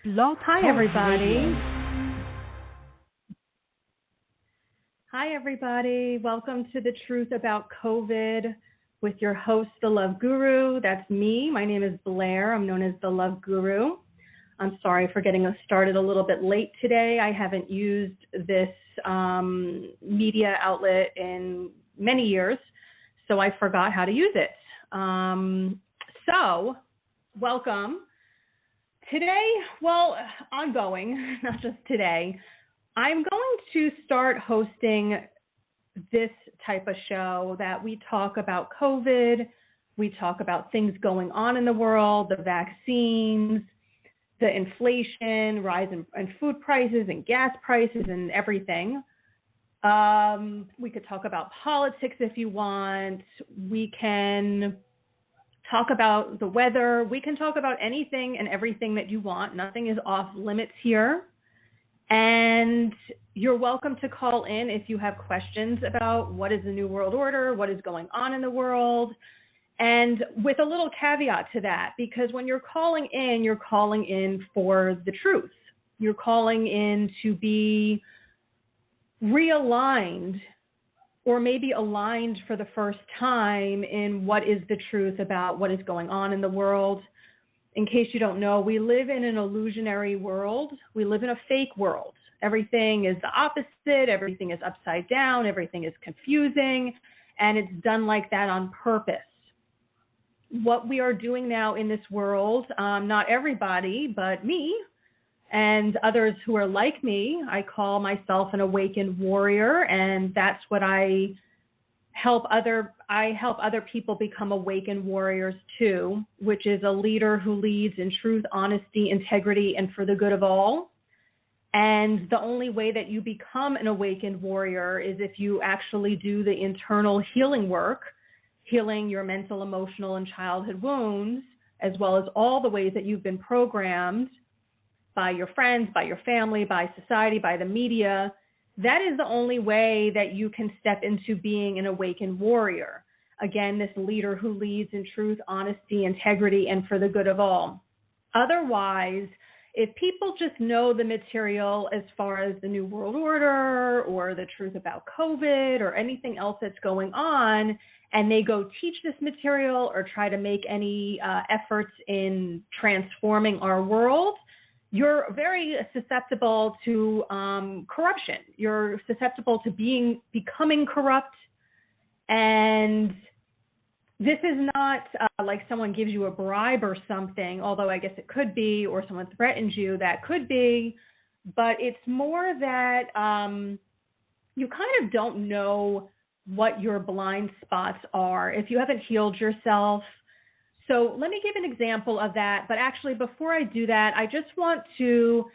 Blog Hi, Talk everybody. Radio. Hi, everybody. Welcome to The Truth About COVID with your host, The Love Guru. That's me. My name is Blair. I'm known as The Love Guru. I'm sorry for getting us started a little bit late today. I haven't used this media outlet in many years, so I forgot how to use it. So, welcome. Today, well, ongoing, not just today, I'm going to start hosting this type of show that we talk about COVID, we talk about things going on in the world, the vaccines, the inflation, rise in food prices and gas prices and everything. We could talk about politics if you want. We can talk about the weather. We can talk about anything and everything that you want. Nothing is off limits here. And you're welcome to call in if you have questions about what is the New World Order, what is going on in the world, and with a little caveat to that, because when you're calling in for the truth. You're calling in to be realigned or maybe aligned for the first time in what is the truth about what is going on in the world. In case you don't know, we live in an illusionary world. We live in a fake world. Everything is the opposite. Everything is upside down. Everything is confusing. And it's done like that on purpose. What we are doing now in this world, not everybody, but me and others who are like me, I call myself an awakened warrior, and that's what I help other people become awakened warriors too, which is a leader who leads in truth, honesty, integrity, and for the good of all. And the only way that you become an awakened warrior is if you actually do the internal healing work, healing your mental, emotional, and childhood wounds, as well as all the ways that you've been programmed by your friends, by your family, by society, by the media. That is the only way that you can step into being an awakened warrior. Again, this leader who leads in truth, honesty, integrity, and for the good of all. Otherwise, if people just know the material as far as the New World Order or the truth about COVID or anything else that's going on, and they go teach this material or try to make any efforts in transforming our world, you're very susceptible to corruption. You're susceptible to becoming corrupt. And this is not like someone gives you a bribe or something, although I guess it could be, or someone threatens you, that could be. But it's more that you kind of don't know what your blind spots are if you haven't healed yourself. So let me give an example of that. But actually, before I do that, I just want to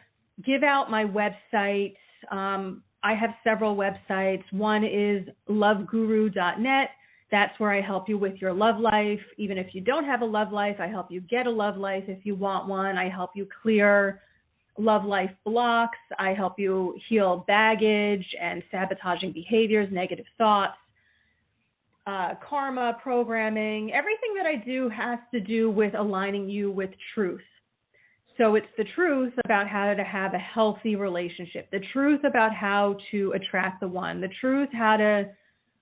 give out my websites. I have several websites. One is loveguru.net. That's where I help you with your love life. Even if you don't have a love life, I help you get a love life if you want one. I help you clear love life blocks. I help you heal baggage and sabotaging behaviors, negative thoughts. Karma, programming, everything that I do has to do with aligning you with truth. So it's the truth about how to have a healthy relationship, the truth about how to attract the one, the truth how to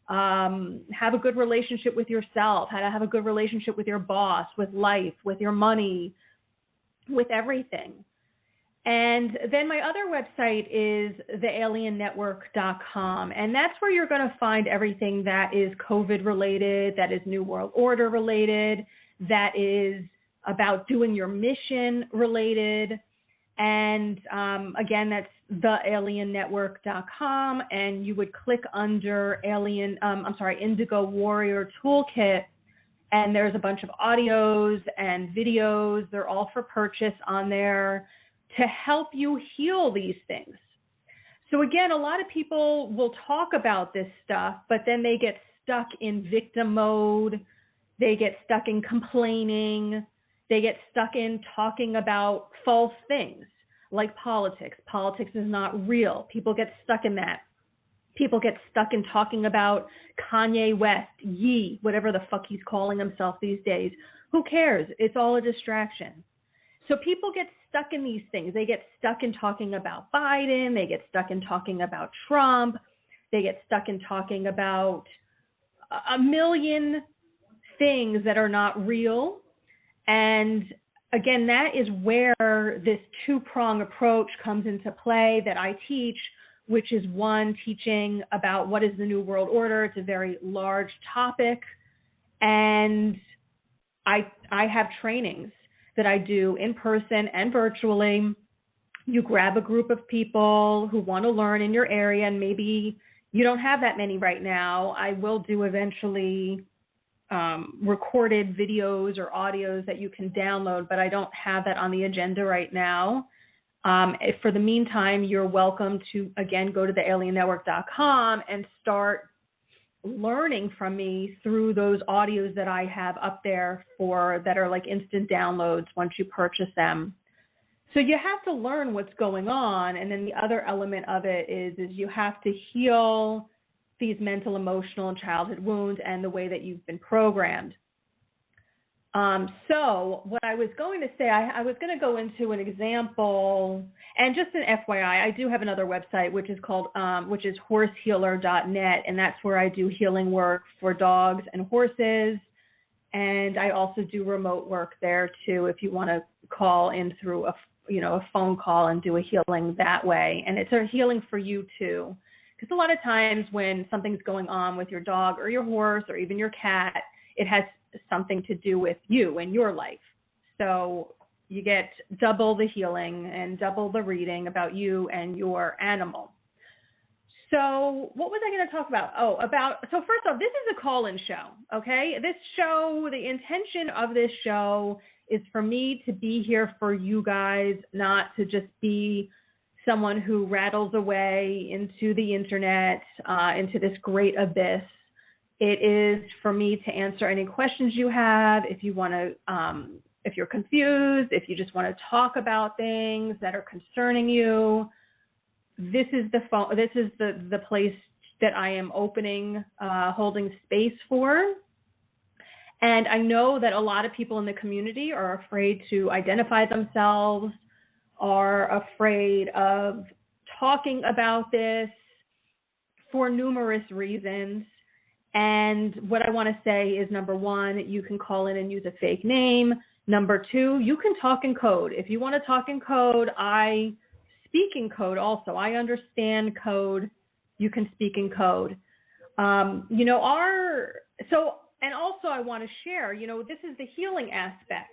have a good relationship with yourself, how to have a good relationship with your boss, with life, with your money, with everything. And then my other website is thealiennetwork.com. And that's where you're going to find everything that is COVID related, that is New World Order related, that is about doing your mission related. And again, that's thealiennetwork.com. And you would click under Indigo Warrior Toolkit. And there's a bunch of audios and videos. They're all for purchase on there to help you heal these things. So again, a lot of people will talk about this stuff, but then they get stuck in victim mode. They get stuck in complaining. They get stuck in talking about false things like politics. Politics is not real. People get stuck in that. People get stuck in talking about Kanye West, Ye, whatever the fuck he's calling himself these days. Who cares? It's all a distraction. So people get stuck in these things. They get stuck in talking about Biden. They get stuck in talking about Trump. They get stuck in talking about a million things that are not real. And again, that is where this two-prong approach comes into play that I teach, which is one, teaching about what is the New World Order. It's a very large topic. And I have trainings that I do in person and virtually. You grab a group of people who want to learn in your area, and maybe you don't have that many right now. I will do eventually recorded videos or audios that you can download, but I don't have that on the agenda right now. If for the meantime, you're welcome to, again, go to thealiennetwork.com and start learning from me through those audios that I have up there that are like instant downloads once you purchase them. So you have to learn what's going on. And then the other element of it is you have to heal these mental, emotional, and childhood wounds and the way that you've been programmed. So what I was going to say, I was going to go into an example, and just an FYI, I do have another website, which is horsehealer.net, and that's where I do healing work for dogs and horses. And I also do remote work there too, if you want to call in through a phone call and do a healing that way. And it's a healing for you too. Because a lot of times when something's going on with your dog or your horse or even your cat, it has something to do with you and your life. So you get double the healing and double the reading about you and your animal. So what was I going to talk about? So first off, this is a call-in show, okay? This show, the intention of this show is for me to be here for you guys, not to just be someone who rattles away into the internet, into this great abyss. It is for me to answer any questions you have. If you want to, if you're confused, if you just want to talk about things that are concerning you, this is the phone. This is the place that I am opening, holding space for. And I know that a lot of people in the community are afraid to identify themselves, are afraid of talking about this for numerous reasons. And what I want to say is, number one, you can call in and use a fake name. Number two, you can talk in code. If you want to talk in code, I speak in code also. I understand code. You can speak in code. And also I want to share, this is the healing aspect.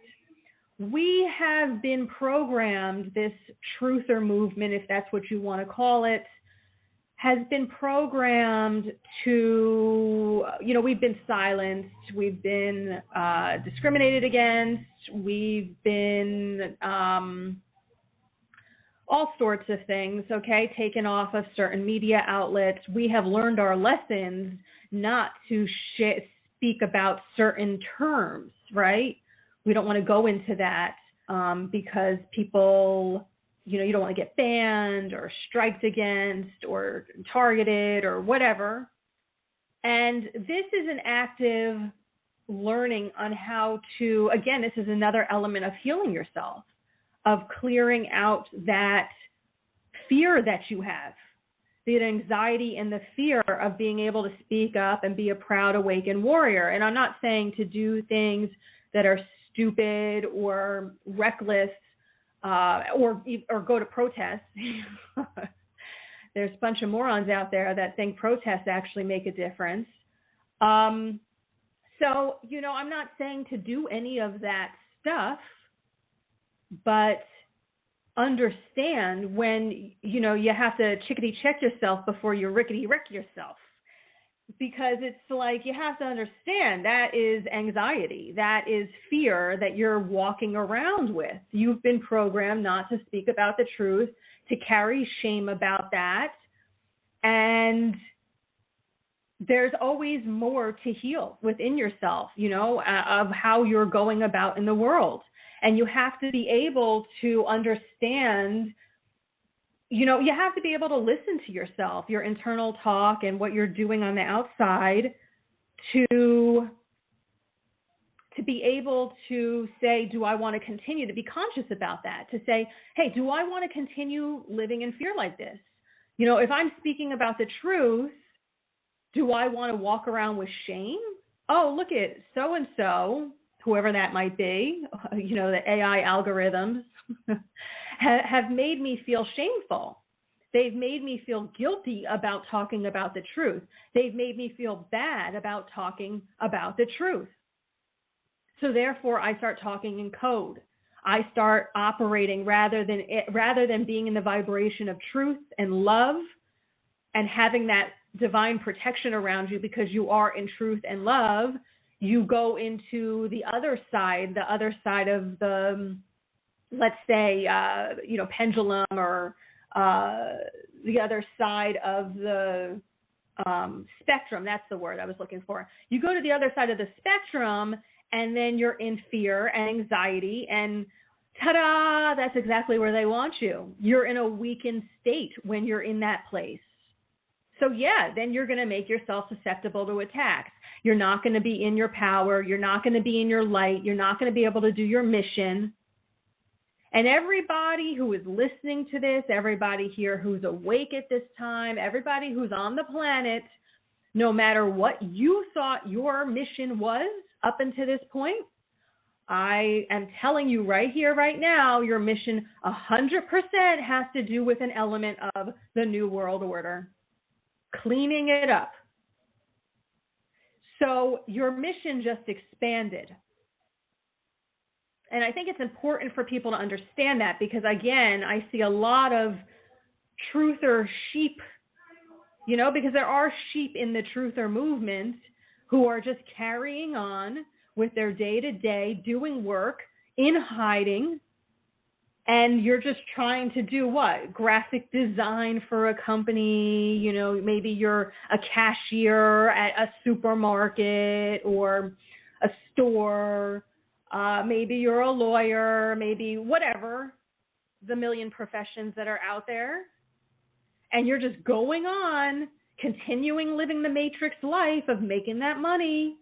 We have been programmed, this truther movement, if that's what you want to call it, has been programmed to, we've been silenced, we've been discriminated against, we've been all sorts of things, okay, taken off of certain media outlets. We have learned our lessons not to speak about certain terms, right? We don't want to go into that because people, you don't want to get banned or striked against or targeted or whatever. And this is an active learning on how to, again, this is another element of healing yourself, of clearing out that fear that you have, the anxiety and the fear of being able to speak up and be a proud, awakened warrior. And I'm not saying to do things that are stupid or reckless, or go to protests. There's a bunch of morons out there that think protests actually make a difference. So, I'm not saying to do any of that stuff, but understand when, you have to chickadee check yourself before you rickety wreck yourself. Because it's like, you have to understand that is anxiety. That is fear that you're walking around with. You've been programmed not to speak about the truth, to carry shame about that. And there's always more to heal within yourself, of how you're going about in the world. And you have to be able to understand, you have to be able to listen to yourself, your internal talk and what you're doing on the outside to to be able to say, do I want to continue to be conscious about that? To say, hey, do I want to continue living in fear like this? You know, if I'm speaking about the truth, do I want to walk around with shame? Oh, look at so-and-so, whoever that might be, you know, the AI algorithms have made me feel shameful. They've made me feel guilty about talking about the truth. They've made me feel bad about talking about the truth. So therefore, I start talking in code. I start operating rather than being in the vibration of truth and love and having that divine protection around you because you are in truth and love. You go into the other side of the, let's say, you know, pendulum, or the other side of the spectrum. That's the word I was looking for. You go to the other side of the spectrum, and then you're in fear and anxiety, and ta-da, that's exactly where they want you. You're in a weakened state when you're in that place. So yeah, then you're going to make yourself susceptible to attacks. You're not going to be in your power. You're not going to be in your light. You're not going to be able to do your mission. And everybody who is listening to this, everybody here who's awake at this time, everybody who's on the planet, no matter what you thought your mission was up until this point, I am telling you right here, right now, your mission 100% has to do with an element of the New World Order, cleaning it up. So your mission just expanded. And I think it's important for people to understand that because, again, I see a lot of truther sheep, you know, because there are sheep in the truther movement who are just carrying on with their day-to-day doing work in hiding. And you're just trying to do what? Graphic design for a company, you know, maybe you're a cashier at a supermarket or a store. Maybe you're a lawyer, maybe whatever, the million professions that are out there. And you're just going on, continuing living the matrix life of making that money,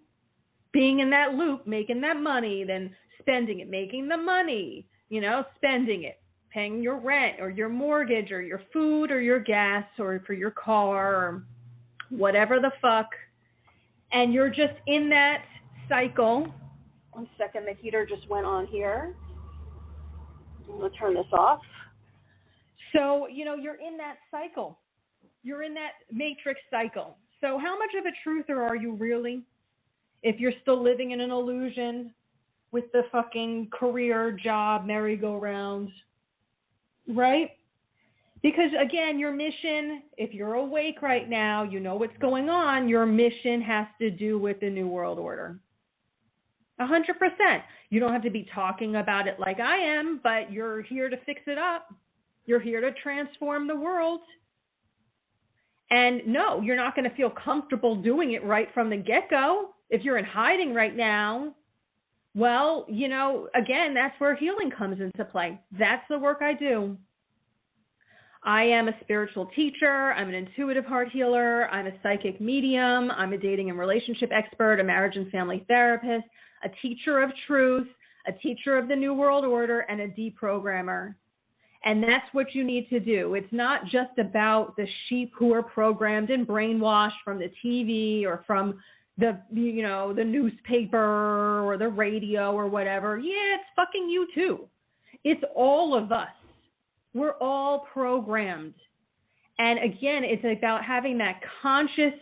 being in that loop, making that money, then spending it, making the money, you know, spending it, paying your rent or your mortgage or your food or your gas or for your car or whatever the fuck. And you're just in that cycle. 1 second, the heater just went on here. I'm going to turn this off. So, you know, you're in that cycle. You're in that matrix cycle. So how much of a truther are you really? If you're still living in an illusion with the fucking career job merry-go-round, right? Because, again, your mission, if you're awake right now, you know what's going on, your mission has to do with the New World Order. 100%. You don't have to be talking about it like I am, but you're here to fix it up. You're here to transform the world. And no, you're not going to feel comfortable doing it right from the get-go. If you're in hiding right now, well, you know, again, that's where healing comes into play. That's the work I do. I am a spiritual teacher. I'm an intuitive heart healer. I'm a psychic medium. I'm a dating and relationship expert, a marriage and family therapist, a teacher of truth, a teacher of the New World Order, and a deprogrammer. And that's what you need to do. It's not just about the sheep who are programmed and brainwashed from the TV or from the, you know, the newspaper or the radio or whatever. Yeah, it's fucking you too. It's all of us. We're all programmed. And again, it's about having that conscious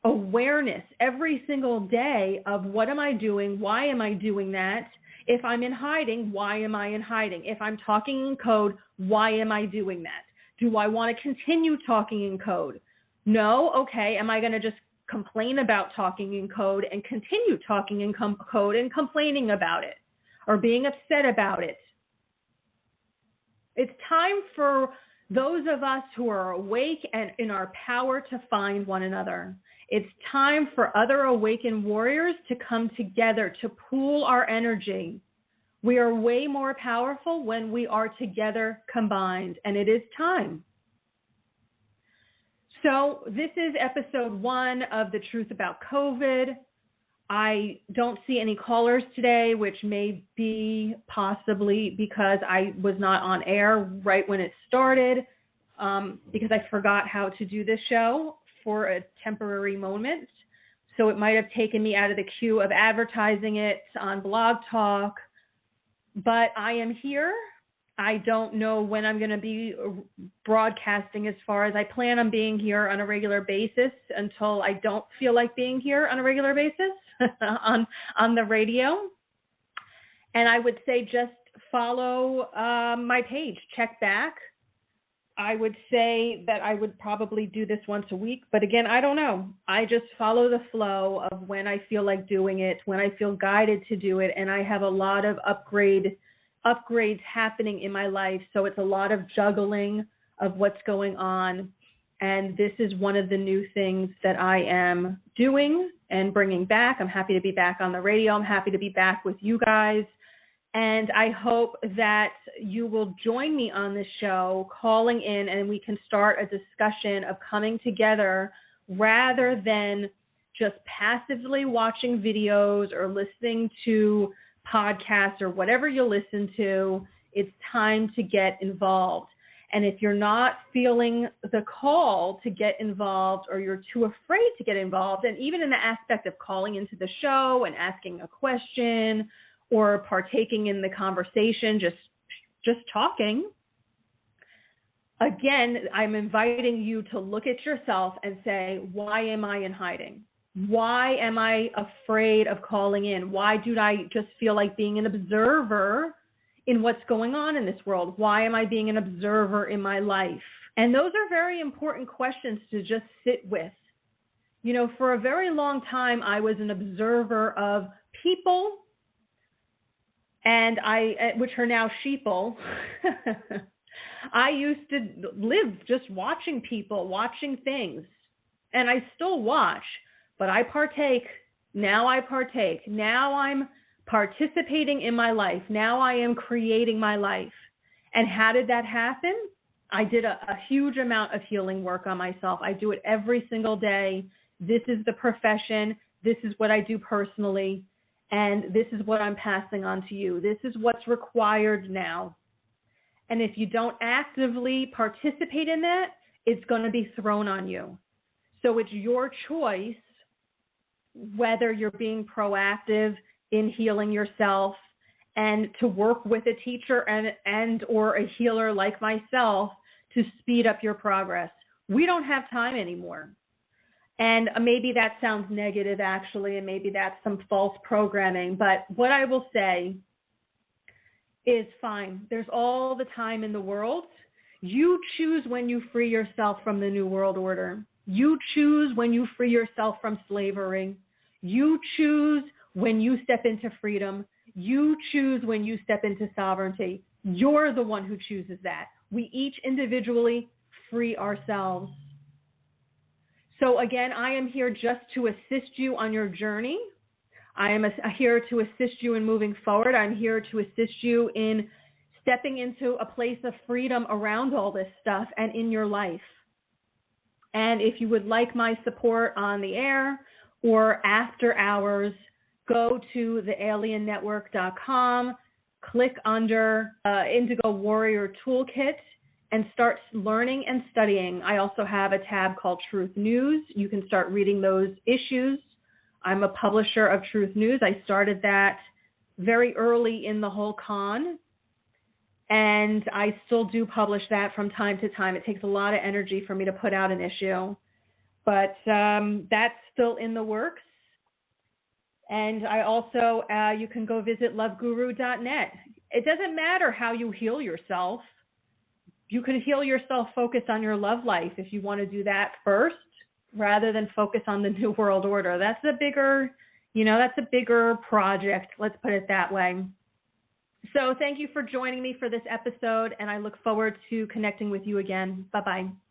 awareness every single day of what am I doing? Why am I doing that? If I'm in hiding, why am I in hiding? If I'm talking in code, why am I doing that? Do I want to continue talking in code? No? Okay. Am I going to just complain about talking in code and continue talking in code and complaining about it or being upset about it? It's time for those of us who are awake and in our power to find one another. It's time for other awakened warriors to come together, to pool our energy. We are way more powerful when we are together combined, and it is time. So this is episode 1 of The Truth About COVID. I don't see any callers today, which may be possibly because I was not on air right when it started, because I forgot how to do this show for a temporary moment. So it might have taken me out of the queue of advertising it on Blog Talk, but I am here. I don't know when I'm going to be broadcasting as far as I plan on being here on a regular basis until I don't feel like being here on a regular basis on the radio. And I would say just follow my page, check back. I would say that I would probably do this once a week, but again, I don't know. I just follow the flow of when I feel like doing it, when I feel guided to do it, and I have a lot of upgrades happening in my life, so it's a lot of juggling of what's going on, and this is one of the new things that I am doing and bringing back. I'm happy to be back on the radio. I'm happy to be back with you guys. And I hope that you will join me on this show, calling in, and we can start a discussion of coming together rather than just passively watching videos or listening to podcasts or whatever you listen to. It's time to get involved. And if you're not feeling the call to get involved, or you're too afraid to get involved, and even in the aspect of calling into the show and asking a question, or partaking in the conversation, just talking. Again, I'm inviting you to look at yourself and say, why am I in hiding? Why am I afraid of calling in? Why do I just feel like being an observer in what's going on in this world? Why am I being an observer in my life? And those are very important questions to just sit with. You know, for a very long time, I was an observer of people, and which are now sheeple. I used to live just watching people, watching things, and I still watch, but I partake. Now I partake. Now I'm participating in my life. Now I am creating my life. And how did that happen? I did a huge amount of healing work on myself. I do it every single day. This is the profession. This is what I do personally. And this is what I'm passing on to you. This is what's required now. And if you don't actively participate in that, it's going to be thrown on you. So it's your choice whether you're being proactive in healing yourself and to work with a teacher and or a healer like myself to speed up your progress. We don't have time anymore. And maybe that sounds negative, actually, and maybe that's some false programming. But what I will say is fine. There's all the time in the world. You choose when you free yourself from the New World Order. You choose when you free yourself from slavery. You choose when you step into freedom. You choose when you step into sovereignty. You're the one who chooses that. We each individually free ourselves. So again, I am here just to assist you on your journey. I am here to assist you in moving forward. I'm here to assist you in stepping into a place of freedom around all this stuff and in your life. And if you would like my support on the air or after hours, go to thealiennetwork.com, click under Indigo Warrior Toolkit, and start learning and studying. I also have a tab called Truth News. You can start reading those issues. I'm a publisher of Truth News. I started that very early in the whole con, and I still do publish that from time to time. It takes a lot of energy for me to put out an issue, but that's still in the works. And I also, you can go visit loveguru.net. It doesn't matter how you heal yourself. You can heal yourself focused on your love life if you want to do that first, rather than focus on the New World Order. That's a bigger, that's a bigger project. Let's put it that way. So thank you for joining me for this episode, and I look forward to connecting with you again. Bye-bye.